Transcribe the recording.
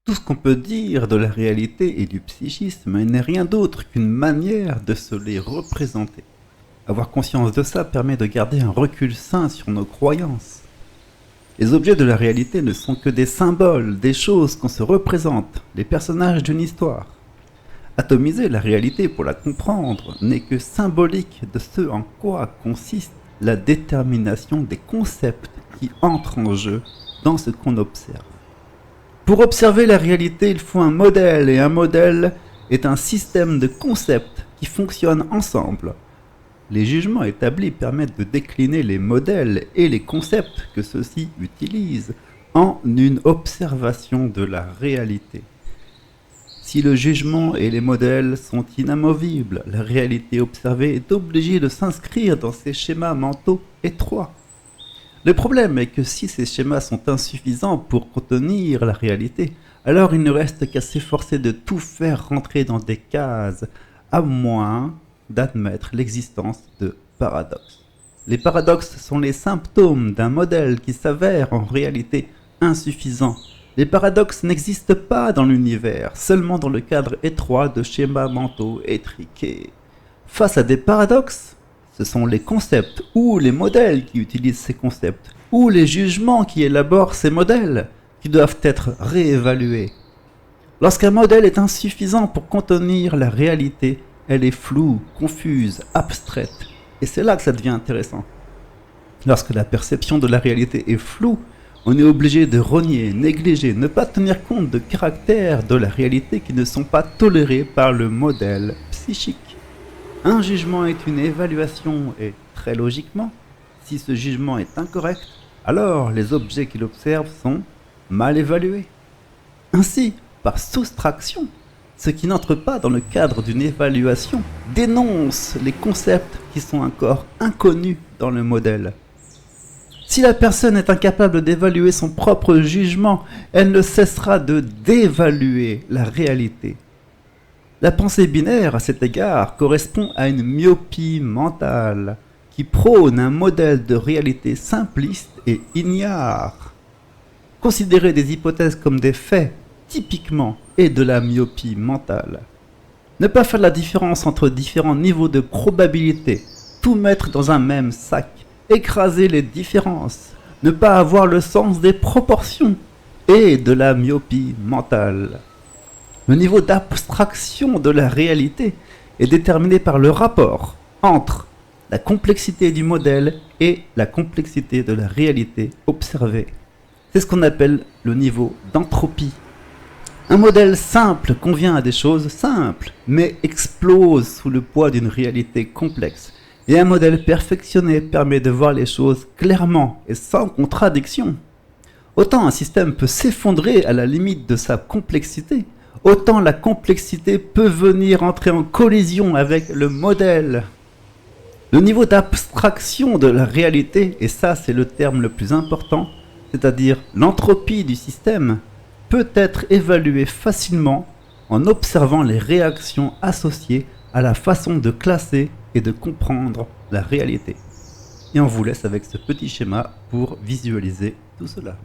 Tout ce qu'on peut dire de la réalité et du psychisme n'est rien d'autre qu'une manière de se les représenter. Avoir conscience de ça permet de garder un recul sain sur nos croyances. Les objets de la réalité ne sont que des symboles, des choses qu'on se représente, les personnages d'une histoire. Atomiser la réalité pour la comprendre n'est que symbolique de ce en quoi consiste la détermination des concepts qui entrent en jeu dans ce qu'on observe. Pour observer la réalité, il faut un modèle, et un modèle est un système de concepts qui fonctionnent ensemble. Les jugements établis permettent de décliner les modèles et les concepts que ceux-ci utilisent en une observation de la réalité. Si le jugement et les modèles sont inamovibles, la réalité observée est obligée de s'inscrire dans ces schémas mentaux étroits. Le problème est que si ces schémas sont insuffisants pour contenir la réalité, alors il ne reste qu'à s'efforcer de tout faire rentrer dans des cases, à moins d'admettre l'existence de paradoxes. Les paradoxes sont les symptômes d'un modèle qui s'avère en réalité insuffisant. Les paradoxes n'existent pas dans l'univers, seulement dans le cadre étroit de schémas mentaux étriqués. Face à des paradoxes, ce sont les concepts ou les modèles qui utilisent ces concepts, ou les jugements qui élaborent ces modèles, qui doivent être réévalués. Lorsqu'un modèle est insuffisant pour contenir la réalité, elle est floue, confuse, abstraite. Et c'est là que ça devient intéressant. Lorsque la perception de la réalité est floue, on est obligé de renier, négliger, ne pas tenir compte de caractères de la réalité qui ne sont pas tolérés par le modèle psychique. Un jugement est une évaluation et, très logiquement, si ce jugement est incorrect, alors les objets qu'il observe sont mal évalués. Ainsi, par soustraction, ce qui n'entre pas dans le cadre d'une évaluation dénonce les concepts qui sont encore inconnus dans le modèle. Si la personne est incapable d'évaluer son propre jugement, elle ne cessera de dévaluer la réalité. La pensée binaire, à cet égard, correspond à une myopie mentale qui prône un modèle de réalité simpliste et ignare. Considérer des hypothèses comme des faits, typiquement, est de la myopie mentale. Ne pas faire la différence entre différents niveaux de probabilité, tout mettre dans un même sac, écraser les différences, ne pas avoir le sens des proportions, est de la myopie mentale. Le niveau d'abstraction de la réalité est déterminé par le rapport entre la complexité du modèle et la complexité de la réalité observée. C'est ce qu'on appelle le niveau d'entropie. Un modèle simple convient à des choses simples, mais explose sous le poids d'une réalité complexe. Et un modèle perfectionné permet de voir les choses clairement et sans contradiction. Autant un système peut s'effondrer à la limite de sa complexité, autant la complexité peut venir entrer en collision avec le modèle. Le niveau d'abstraction de la réalité, et ça c'est le terme le plus important, c'est-à-dire l'entropie du système, peut être évalué facilement en observant les réactions associées à la façon de classer et de comprendre la réalité. Et on vous laisse avec ce petit schéma pour visualiser tout cela.